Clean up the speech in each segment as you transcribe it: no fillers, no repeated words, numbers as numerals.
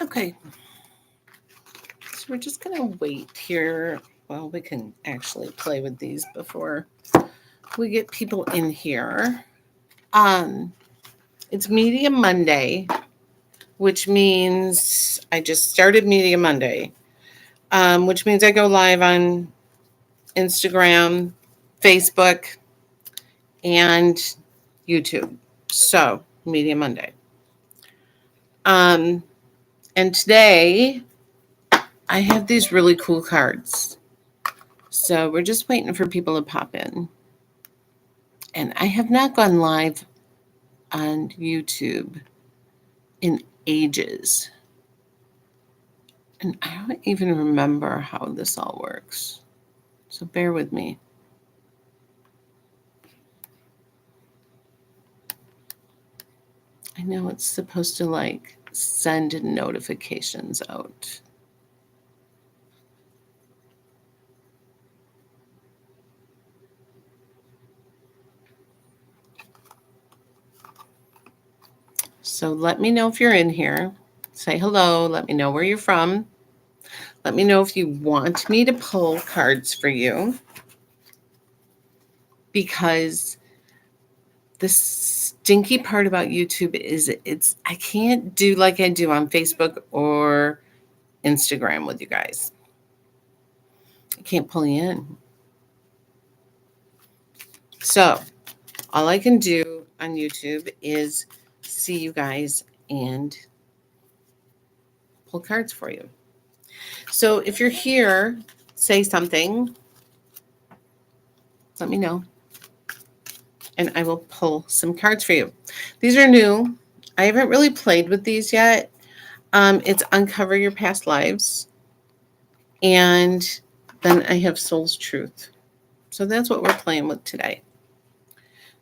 Okay, so we're just going to wait here. Well, we can actually play with these before we get people in here. It's Media Monday, which means I just started Media Monday, which means I go live on Instagram, Facebook, and YouTube. So, Media Monday. And today I have these really cool cards. So we're just waiting for people to pop in. And I have not gone live on YouTube in ages. And I don't even remember how this all works. So bear with me. I know it's supposed to like send notifications out. So let me know if you're in here. Say hello. Let me know where you're from. Let me know if you want me to pull cards for you. Because the stinky part about YouTube is I can't do like I do on Facebook or Instagram with you guys. I can't pull you in. So all I can do on YouTube is see you guys and pull cards for you. So if you're here, say something. Let me know. And I will pull some cards for you. These are new. I haven't really played with these yet. It's Uncover Your Past Lives. And then I have Soul's Truth. So that's what we're playing with today.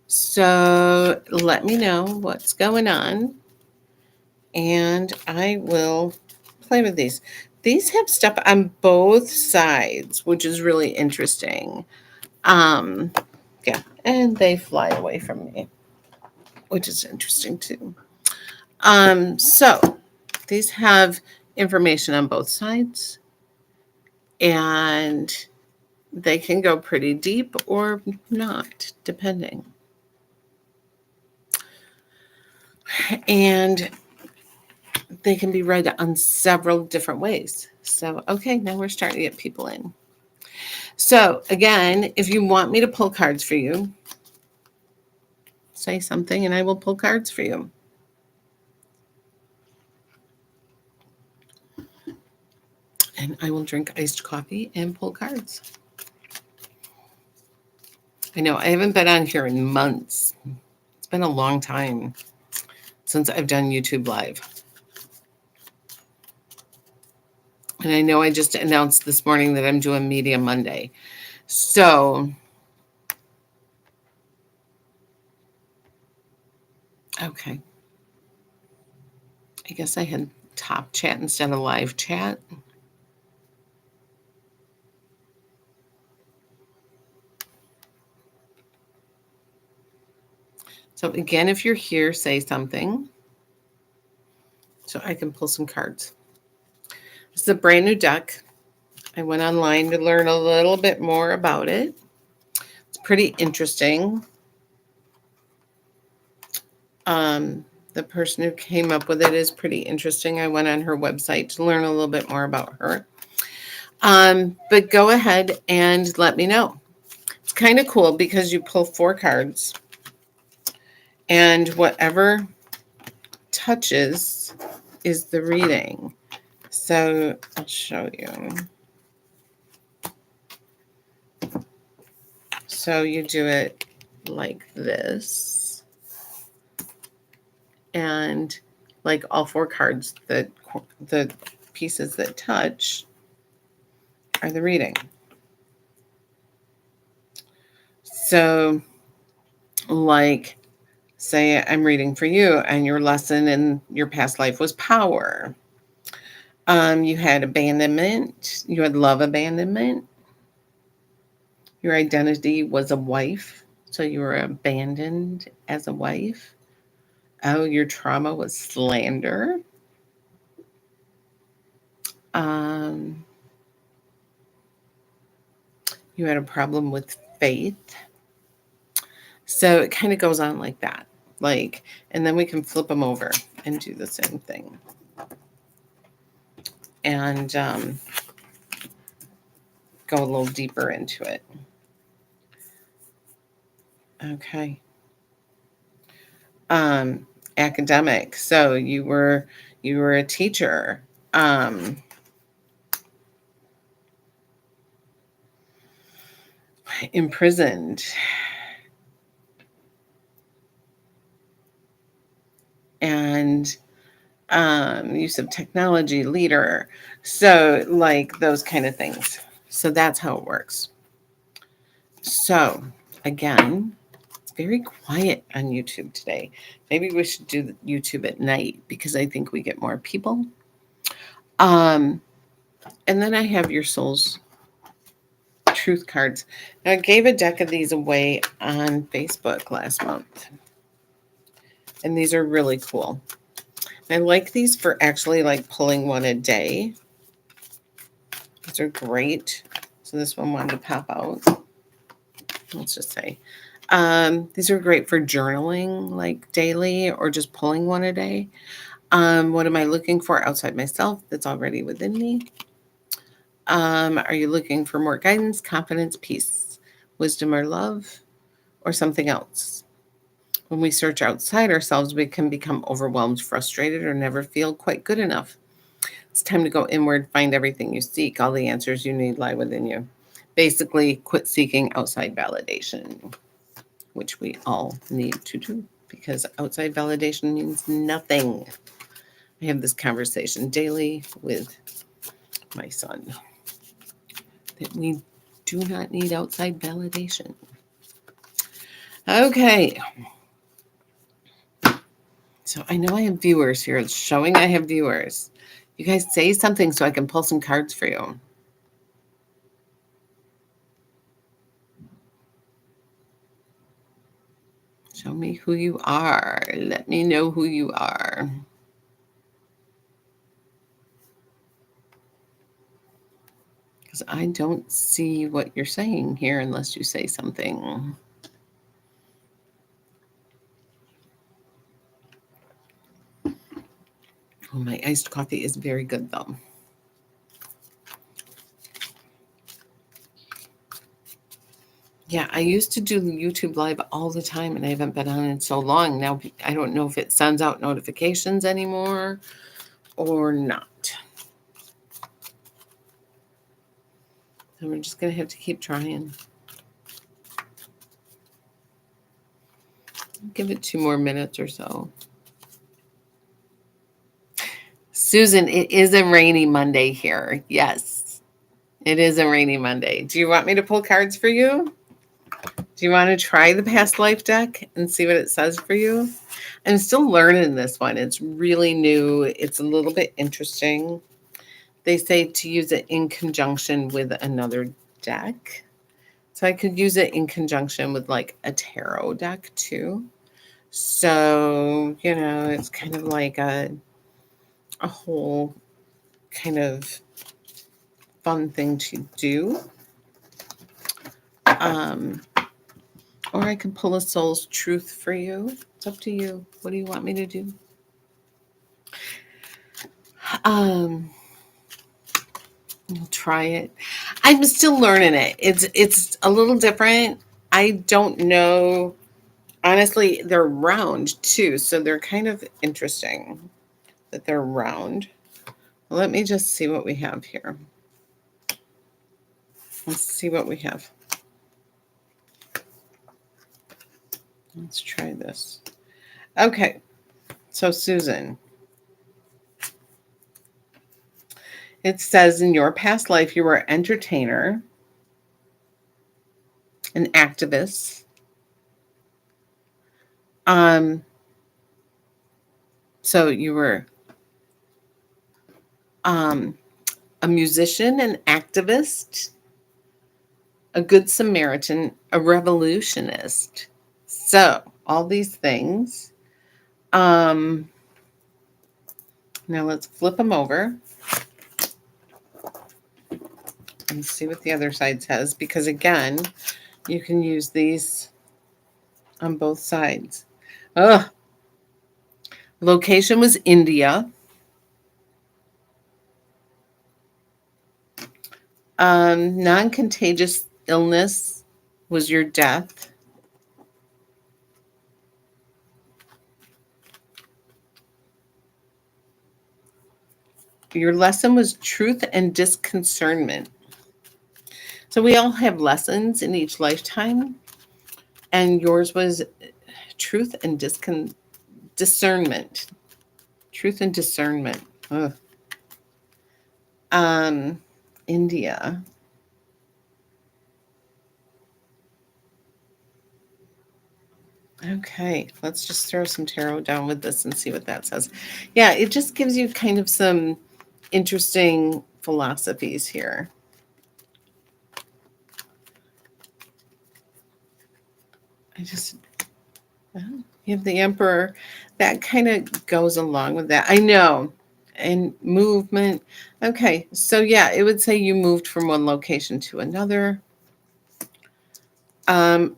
So let me know what's going on. And I will play with these. These have stuff on both sides, which is really interesting. Yeah, and they fly away from me, which is interesting too. So these have information on both sides, and they can go pretty deep or not, depending. And they can be read on several different ways. So, okay, now we're starting to get people in. So, again, if you want me to pull cards for you, say something and I will pull cards for you. And I will drink iced coffee and pull cards. I know I haven't been on here in months. It's been a long time since I've done YouTube Live. And I know I just announced this morning that I'm doing Media Monday. So, okay. I guess I had top chat instead of live chat. So again, if you're here, say something so I can pull some cards. This is a brand new deck. I went online to learn a little bit more about it. It's pretty interesting. The person who came up with it is pretty interesting. I went on her website to learn a little bit more about her. But go ahead and let me know. It's kind of cool because you pull 4 cards and whatever touches is the reading. So I'll show you. So you do it like this. And like all 4 cards, the pieces that touch are the reading. So like say I'm reading for you and your lesson in your past life was power. You had abandonment, you had love abandonment. Your identity was a wife, so you were abandoned as a wife. Oh, your trauma was slander. You had a problem with faith. So it kind of goes on like that. Like, and then we can flip them over and do the same thing. And go a little deeper into it. Okay. Academic. So you were a teacher. Imprisoned. And use of technology, leader. So like those kind of things. So that's how it works. So again, it's very quiet on YouTube today. Maybe we should do YouTube at night because I think we get more people. And then I have your soul's truth cards. Now, I gave a deck of these away on Facebook last month. And these are really cool. I like these for actually like pulling one a day. These are great. So this one wanted to pop out. Let's just say. These are great for journaling like daily or just pulling one a day. What am I looking for outside myself that's already within me? Are you looking for more guidance, confidence, peace, wisdom, or love, or something else? When we search outside ourselves, we can become overwhelmed, frustrated, or never feel quite good enough. It's time to go inward, find everything you seek. All the answers you need lie within you. Basically, quit seeking outside validation, which we all need to do because outside validation means nothing. I have this conversation daily with my son that we do not need outside validation. Okay. So I know I have viewers here. It's showing I have viewers. You guys say something so I can pull some cards for you. Show me who you are. Let me know who you are. Because I don't see what you're saying here unless you say something. Oh, my iced coffee is very good, though. Yeah, I used to do YouTube Live all the time, and I haven't been on in so long. Now, I don't know if it sends out notifications anymore or not. And we're just going to have to keep trying. Give it 2 more minutes or so. Susan, it is a rainy Monday here. Yes, it is a rainy Monday. Do you want me to pull cards for you? Do you want to try the past life deck and see what it says for you? I'm still learning this one. It's really new. It's a little bit interesting. They say to use it in conjunction with another deck. So I could use it in conjunction with like a tarot deck too. So, it's kind of like a whole kind of fun thing to do. Or I can pull a soul's truth for you. It's up to you. What do you want me to do? I'll try it. I'm still learning it. It's a little different. I don't know. Honestly, they're round too, so they're kind of interesting that they're round. Let me just see what we have here. Let's see what we have. Let's try this. Okay, so Susan, it says in your past life you were an entertainer, an activist, so you were a musician, an activist, a good Samaritan, a revolutionist. So all these things. Now let's flip them over. and see what the other side says, because again, you can use these on both sides. Ugh. Location was India. Non-contagious illness was your death. Your lesson was truth and disconcernment. So we all have lessons in each lifetime, and yours was truth and discernment. Truth and discernment. Ugh. India. Okay, let's just throw some tarot down with this and see what that says. Yeah, it just gives you kind of some interesting philosophies here. You have the Emperor. That kind of goes along with that. I know. And movement. Okay, so yeah, it would say you moved from one location to another. I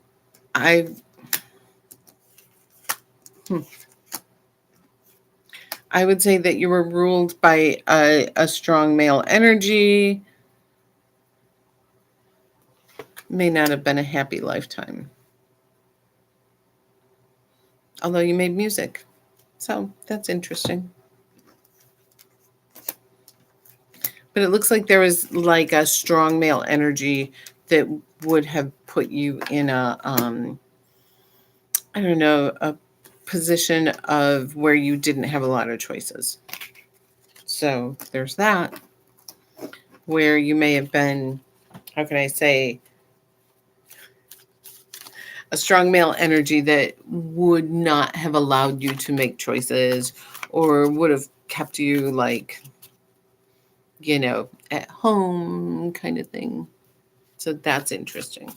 would say that you were ruled by a strong male energy. May not have been a happy lifetime. Although you made music. So that's interesting. But it looks like there was like a strong male energy that would have put you in a, I don't know, a position of where you didn't have a lot of choices. So there's that, where you may have been, how can I say, a strong male energy that would not have allowed you to make choices, or would have kept you like, at home kind of thing. So that's interesting.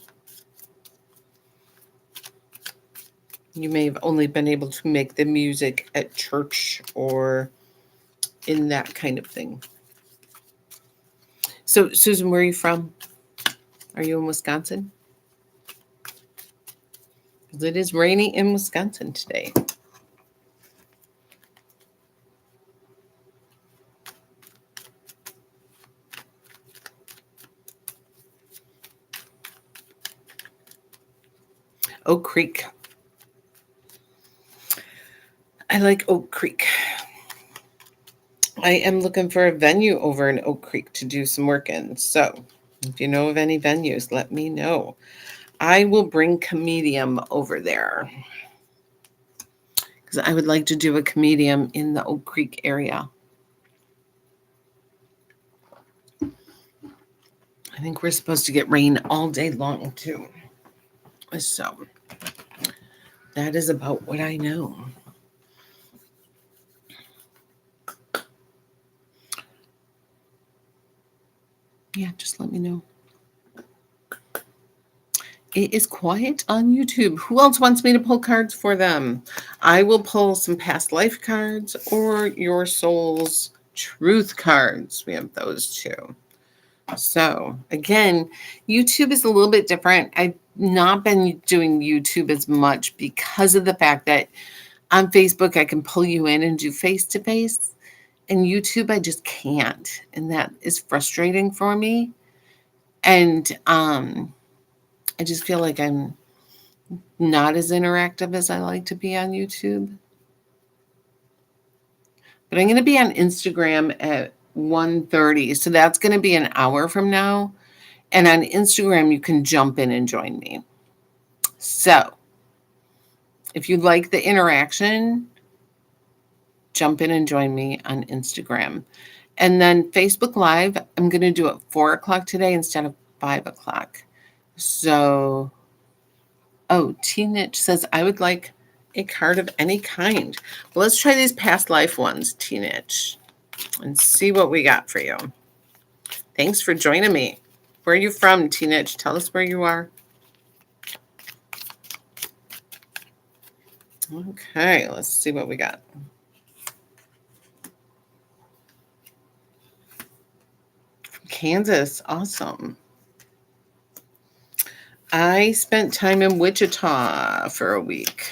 You may have only been able to make the music at church or in that kind of thing. So, Susan, where are you from? Are you in Wisconsin? It is rainy in Wisconsin today. Oak Creek. I like Oak Creek. I am looking for a venue over in Oak Creek to do some work in. So if you know of any venues, let me know. I will bring Comedium over there, because I would like to do a Comedium in the Oak Creek area. I think we're supposed to get rain all day long too. So that is about what I know. Yeah, just let me know. It is quiet on YouTube. Who else wants me to pull cards for them? I will pull some past life cards or your soul's truth cards. We have those two. So again, YouTube is a little bit different. I've not been doing YouTube as much because of the fact that on Facebook, I can pull you in and do face-to-face. And YouTube, I just can't. And that is frustrating for me. And I just feel like I'm not as interactive as I like to be on YouTube. But I'm going to be on Instagram at 1:30. So that's going to be an hour from now. And on Instagram, you can jump in and join me. So if you like the interaction, jump in and join me on Instagram. And then Facebook Live, I'm going to do it 4 o'clock today instead of 5 o'clock. So, T-Nitch says, I would like a card of any kind. Well, let's try these past life ones, T-Nitch, and see what we got for you. Thanks for joining me. Where are you from, T-Nitch? Tell us where you are. Okay, let's see what we got. Kansas. Awesome. I spent time in Wichita for a week.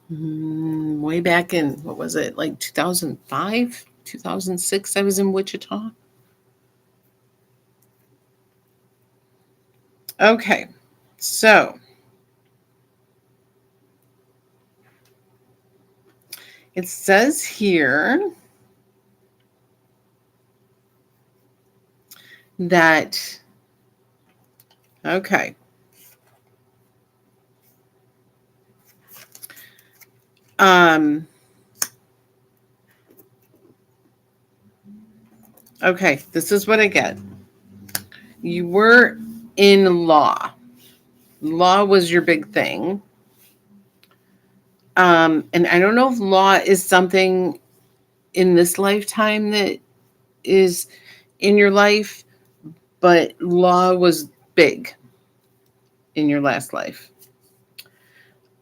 Way back in, what was it, like 2005, 2006, I was in Wichita. Okay, so it says here that, okay. Okay, this is what I get. You were in law. Law was your big thing. And I don't know if law is something in this lifetime that is in your life, but law was big in your last life.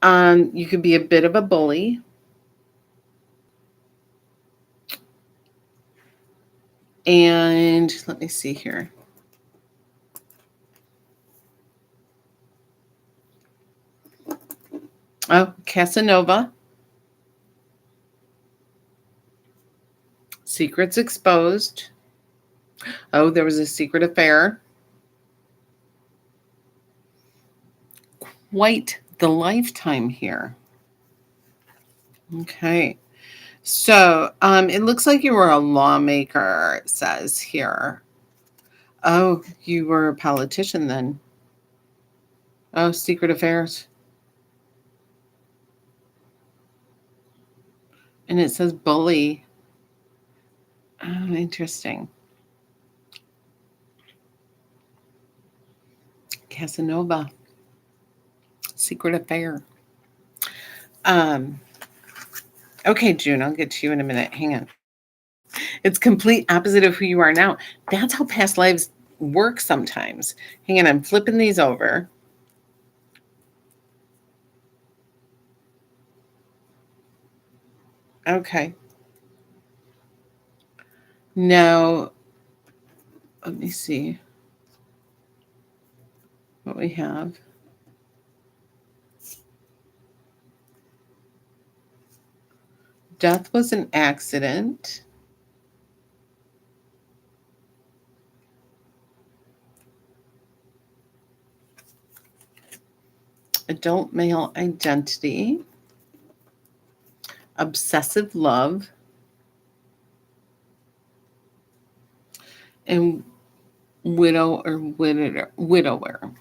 You could be a bit of a bully. And let me see here. Oh, Casanova. Secrets exposed. Oh, there was a secret affair. Quite the lifetime here. Okay. So it looks like you were a lawmaker, it says here. Oh, you were a politician then. Oh, secret affairs. And it says bully. Oh, interesting. Casanova. Secret affair. Okay, June, I'll get to you in a minute. Hang on. It's complete opposite of who you are now. That's how past lives work sometimes. Hang on, I'm flipping these over. Okay. Now, let me see what we have. Death was an accident. Adult male identity. Obsessive love. And widow or widower.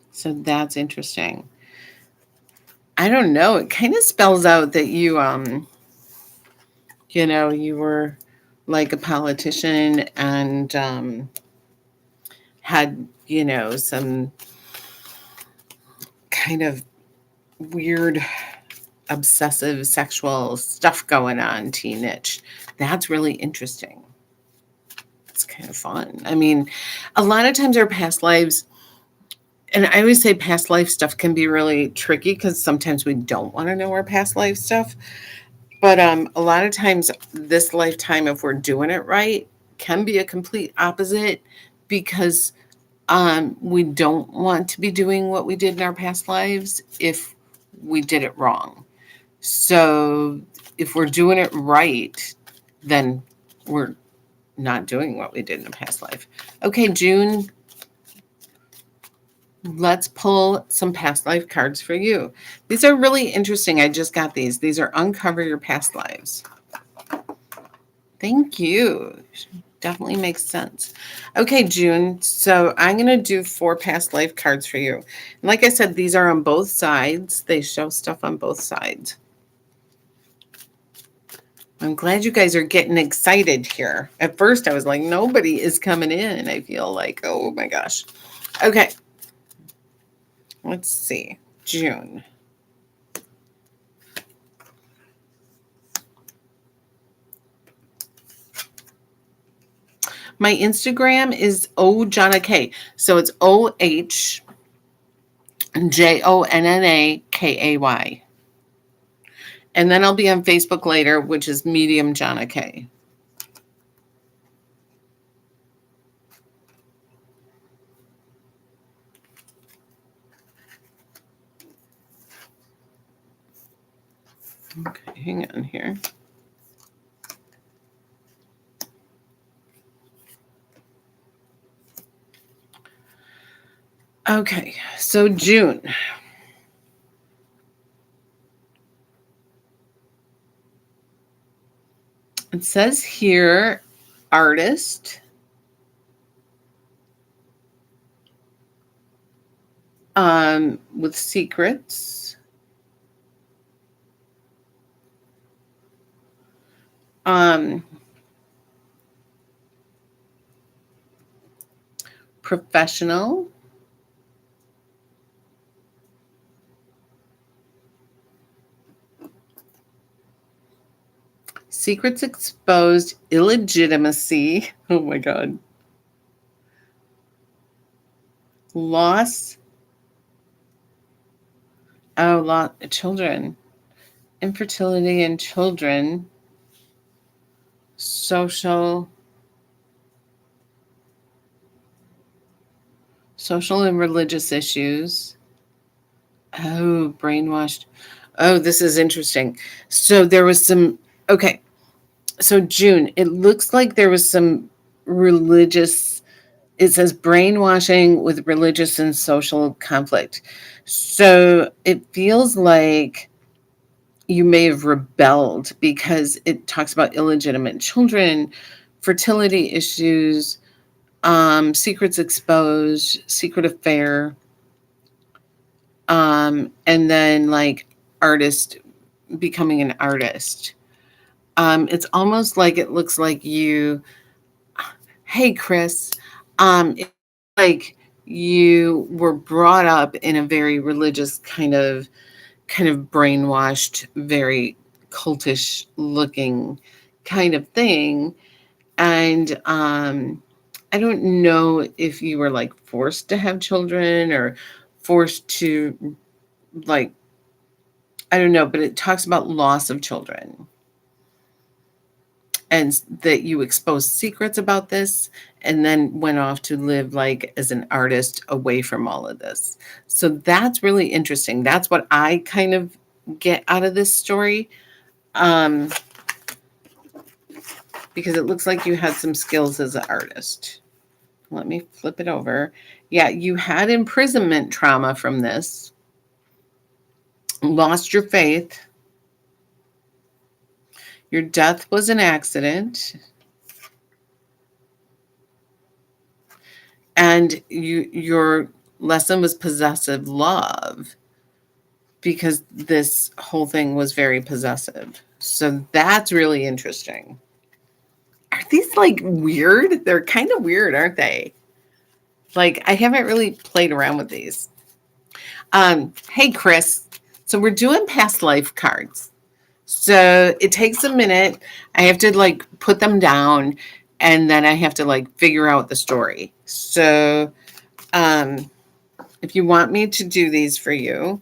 So that's interesting. I don't know. It kind of spells out that you you were like a politician and had, some kind of weird obsessive sexual stuff going on, teenage. That's really interesting. It's kind of fun. I mean, a lot of times our past lives, and I always say past life stuff can be really tricky because sometimes we don't want to know our past life stuff. But a lot of times this lifetime, if we're doing it right, can be a complete opposite because we don't want to be doing what we did in our past lives if we did it wrong. So if we're doing it right, then we're not doing what we did in a past life. Okay, June, let's pull some past life cards for you. These are really interesting. I just got these. These are Uncover Your Past Lives. Thank you. Definitely makes sense. Okay, June. So I'm going to do 4 past life cards for you. And like I said, these are on both sides. They show stuff on both sides. I'm glad you guys are getting excited here. At first, I was like, nobody is coming in. I feel like, oh my gosh. Okay. Let's see. June. My Instagram is OJonna K. So it's OHJONNA K-A-Y. And then I'll be on Facebook later, which is Medium Jonna K. Okay, hang on here. Okay, so June. It says here, artist. With secrets. Professional. Secrets exposed, illegitimacy. Oh my God. Loss. Oh, children. Infertility in children. Social and religious issues. Oh, brainwashed. Oh, this is interesting. So there was some, okay. So June, it looks like there was some religious, it says brainwashing with religious and social conflict. So it feels like you may have rebelled because it talks about illegitimate children, fertility issues, secrets exposed, secret affair, and then like artist, becoming an artist. It's almost like it looks like you, hey Chris, it's like you were brought up in a very religious kind of brainwashed, very cultish looking kind of thing. And I don't know if you were like forced to have children or forced to, like, I don't know, but it talks about loss of children and that you exposed secrets about this and then went off to live like as an artist away from all of this. So that's really interesting. That's what I kind of get out of this story. Because it looks like you had some skills as an artist. Let me flip it over. Yeah, you had imprisonment trauma from this. Lost your faith. Your death was an accident. And your lesson was possessive love, because this whole thing was very possessive. So that's really interesting. Are these like weird? They're kind of weird, aren't they? Like, I haven't really played around with these. Hey, Chris. So we're doing past life cards. So it takes a minute. I have to like put them down and then I have to like figure out the story. So if you want me to do these for you,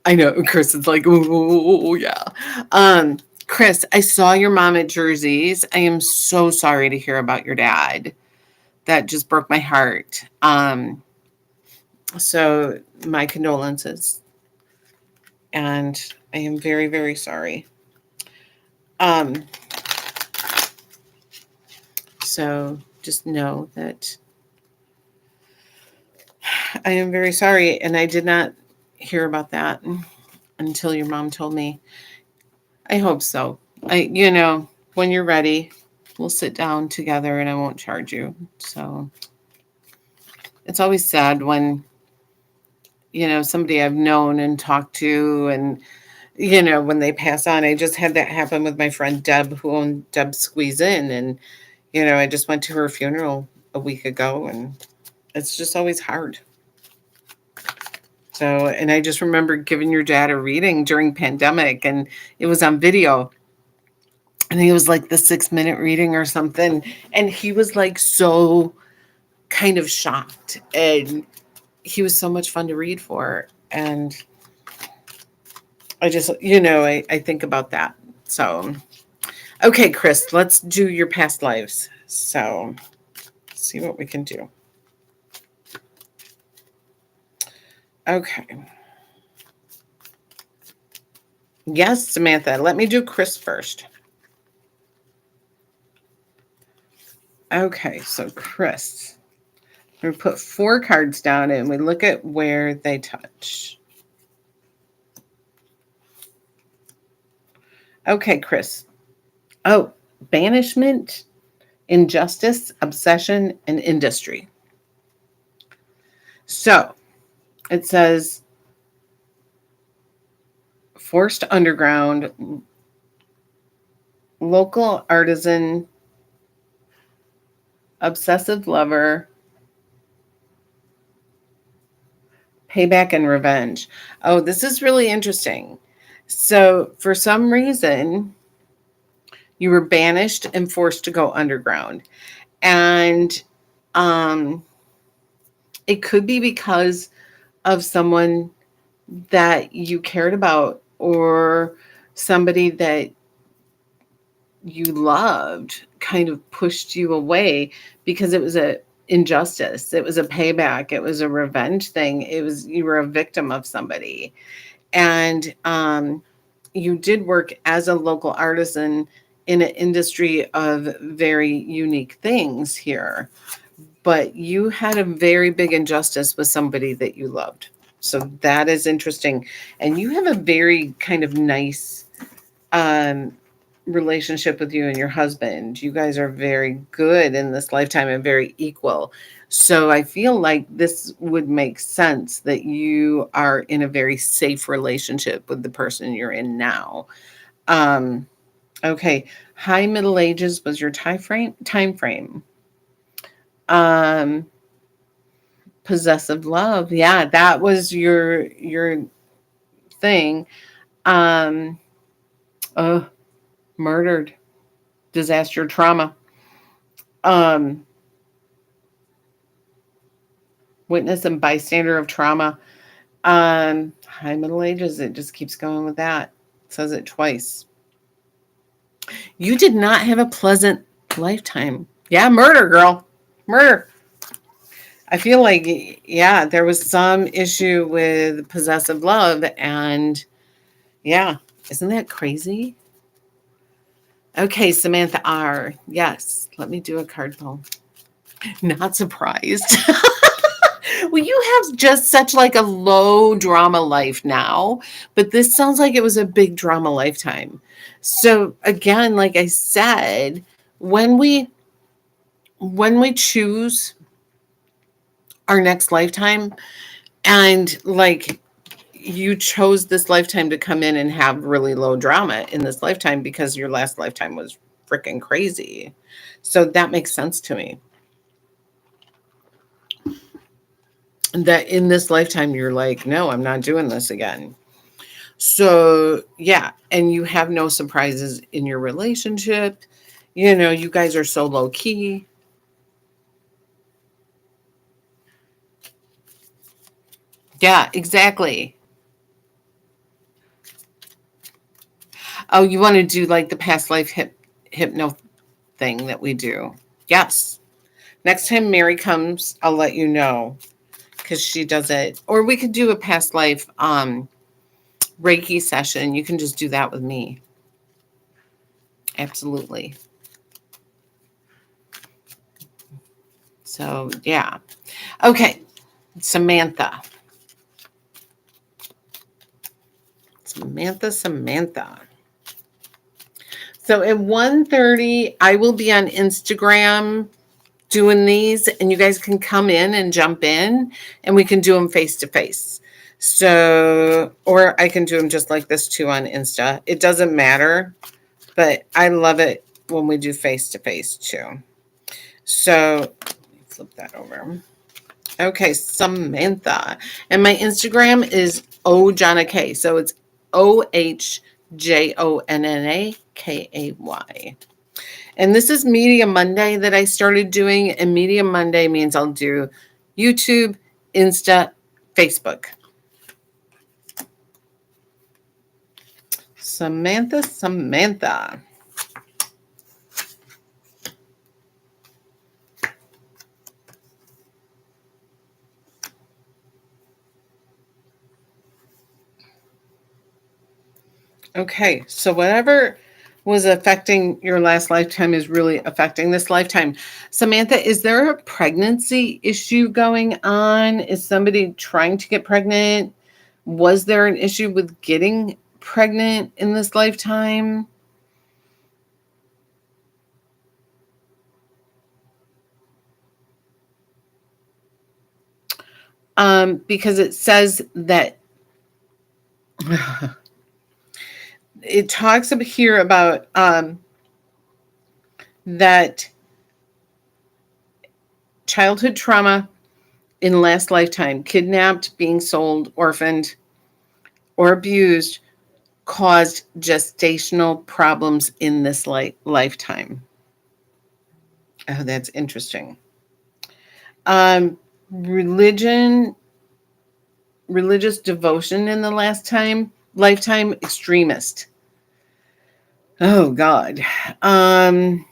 I know Chris is like, oh yeah. Chris, I saw your mom at Jersey's. I am so sorry to hear about your dad. That just broke my heart. So my condolences. And I am very, very sorry. So just know that I am very sorry. And I did not hear about that until your mom told me. I hope so. When you're ready, we'll sit down together and I won't charge you. So it's always sad when, somebody I've known and talked to and, when they pass on. I just had that happen with my friend Deb, who owned Deb Squeeze In. And, I just went to her funeral a week ago and it's just always hard. So, and I just remember giving your dad a reading during pandemic and it was on video. And it was like the 6-minute reading or something. And he was like so kind of shocked. And he was so much fun to read for. And I just, I think about that. So, okay, Chris, let's do your past lives. So, see what we can do. Okay. Yes, Samantha. Let me do Chris first. Okay, so Chris. We put 4 cards down and we look at where they touch. Okay, Chris. Oh, banishment, injustice, obsession, and industry. So it says forced underground, local artisan, obsessive lover, payback, and revenge. Oh, this is really interesting. So for some reason, you were banished and forced to go underground. And um, it could be because of someone that you cared about or somebody that you loved kind of pushed you away because it was a injustice, it was a payback, it was a revenge thing, it was you were a victim of somebody. And you did work as a local artisan in an industry of very unique things here, but you had a very big injustice with somebody that you loved. So that is interesting. And you have a very kind of nice relationship with you and your husband. You guys are very good in this lifetime and very equal. So I feel like this would make sense that you are in a very safe relationship with the person you're in now. Um, okay. High Middle Ages was your time frame. Um, possessive love. Yeah, that was your thing. Um, uh, murdered, disaster, trauma. Um, witness and bystander of trauma. High Middle Ages. It just keeps going with that. It says it twice. You did not have a pleasant lifetime. Yeah, murder, girl. Murder. I feel like, yeah, there was some issue with possessive love. And yeah, isn't that crazy? Okay, Samantha R. Yes, let me do a card pull. Not surprised. Well, you have just such like a low drama life now, but this sounds like it was a big drama lifetime. So again, like I said, when we choose our next lifetime, and like you chose this lifetime to come in and have really low drama in this lifetime because your last lifetime was freaking crazy. So that makes sense to me. That in this lifetime you're like, no, I'm not doing this again. So yeah, and you have no surprises in your relationship. You guys are so low key. Yeah, exactly. Oh, you want to do like the past life hypno thing that we do? Yes. Next time Mary comes, I'll let you know because she does it. Or we could do a past life Reiki session. You can just do that with me. Absolutely. So yeah. Okay, Samantha. Samantha. So at 1:30, I will be on Instagram doing these, and you guys can come in and jump in, and we can do them face to face. So, or I can do them just like this too on Insta. It doesn't matter, but I love it when we do face to face too. So, let me flip that over. Okay, Samantha. And my Instagram is OJonnakay. So it's OHJONNAKAY. And this is Media Monday that I started doing. And Media Monday means I'll do YouTube, Insta, Facebook. Samantha. Okay, so whatever was affecting your last lifetime is really affecting this lifetime. Samantha, is there a pregnancy issue going on? Is somebody trying to get pregnant? Was there an issue with getting pregnant in this lifetime? Because it says that it talks up here about that childhood trauma in last lifetime, kidnapped, being sold, orphaned, or abused, caused gestational problems in this lifetime. Oh, that's interesting. Religious devotion in the lifetime, extremist. Oh God. And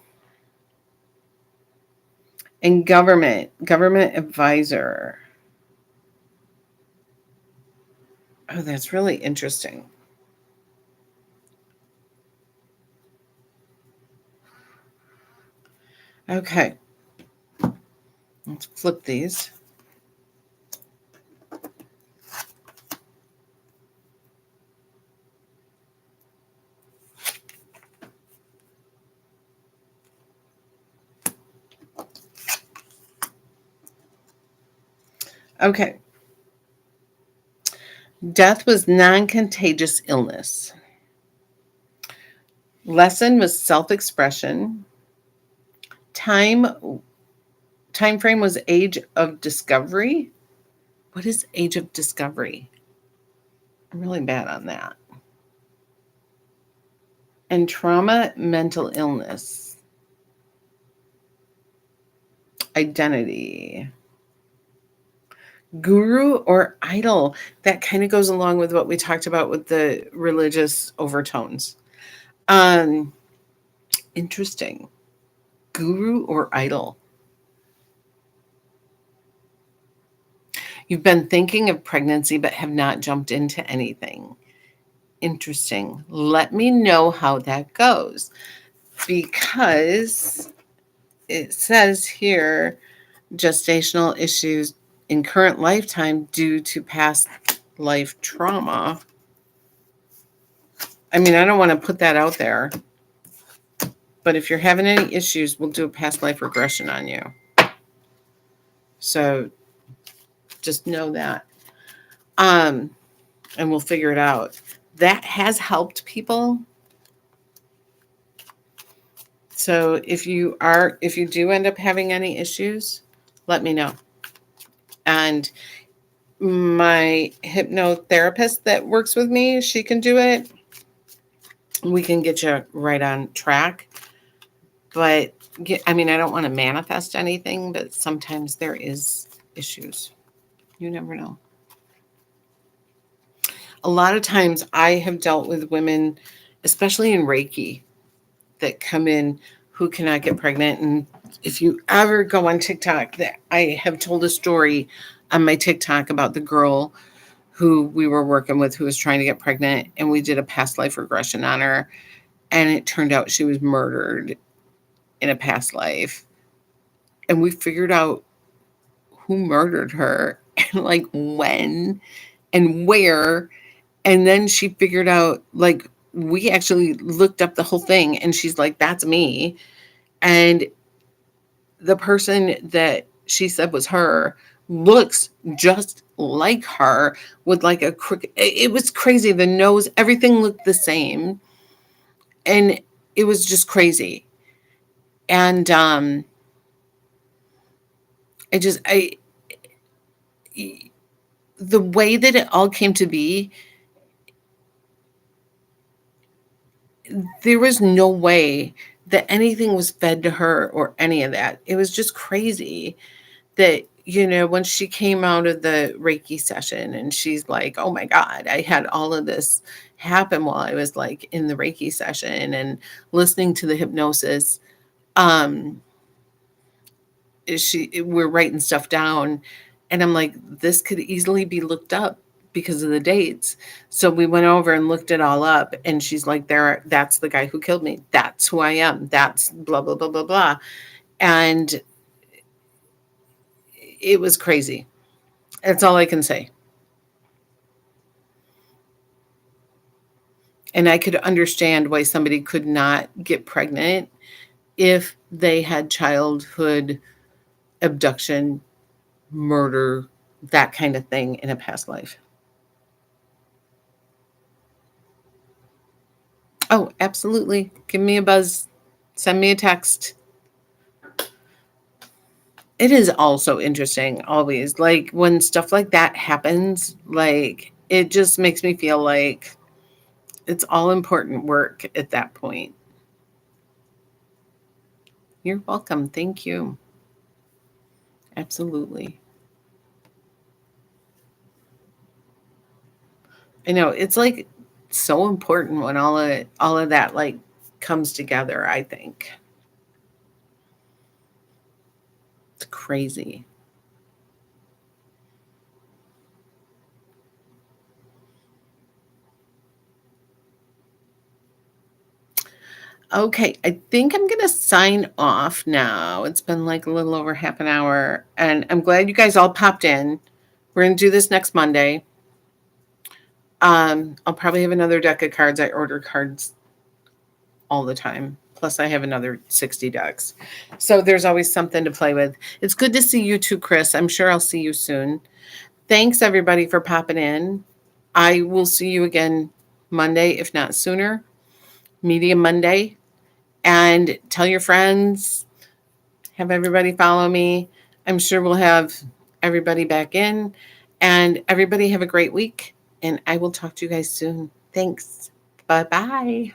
government advisor. Oh, that's really interesting. Okay. Let's flip these. Okay. Death was non-contagious illness. Lesson was self-expression. Time frame was age of discovery. What is age of discovery? I'm really bad on that. And trauma, mental illness. Identity. Guru or idol. That kind of goes along with what we talked about with the religious overtones. Interesting. Guru or idol. You've been thinking of pregnancy but have not jumped into anything. Interesting. Let me know how that goes, because it says here gestational issues in current lifetime due to past life trauma. I mean, I don't want to put that out there, but if you're having any issues, we'll do a past life regression on you. So just know that. And we'll figure it out. That has helped people. So if you do end up having any issues, let me know. And my hypnotherapist that works with me, she can do it. We can get you right on track. But I mean, I don't want to manifest anything, but sometimes there is issues. You never know. A lot of times I have dealt with women, especially in Reiki, that come in who cannot get pregnant. And if you ever go on TikTok, that I have told a story on my TikTok about the girl who we were working with who was trying to get pregnant, and we did a past life regression on her, and it turned out she was murdered in a past life. And we figured out who murdered her and like when and where. And then she figured out, like, we actually looked up the whole thing, and she's like, that's me. And the person that she said was her looks just like her with like a crooked, it was crazy. The nose, everything looked the same. And it was just crazy. And the way that it all came to be, there was no way that anything was fed to her or any of that. It was just crazy that, when she came out of the Reiki session and she's like, oh my God, I had all of this happen while I was like in the Reiki session and listening to the hypnosis. Um, we're writing stuff down, and I'm like, this could easily be looked up because of the dates. So we went over and looked it all up, and she's like, that's the guy who killed me. That's who I am. That's blah, blah, blah, blah, blah. And it was crazy. That's all I can say. And I could understand why somebody could not get pregnant if they had childhood abduction, murder, that kind of thing in a past life. Oh, absolutely. Give me a buzz. Send me a text. It is also interesting, always. Like when stuff like that happens, like it just makes me feel like it's all important work at that point. You're welcome. Thank you. Absolutely. I know it's like so important when all of that like comes together, I think. It's crazy. Okay, I think I'm gonna sign off now. It's been like a little over half an hour, and I'm glad you guys all popped in. We're gonna do this next Monday. I'll probably have another deck of cards. I order cards all the time. Plus, I have another 60 decks. So there's always something to play with. It's good to see you too, Chris. I'm sure I'll see you soon. Thanks, everybody, for popping in. I will see you again Monday, if not sooner. Media Monday. And tell your friends, have everybody follow me. I'm sure we'll have everybody back in. And everybody have a great week. And I will talk to you guys soon. Thanks. Bye bye.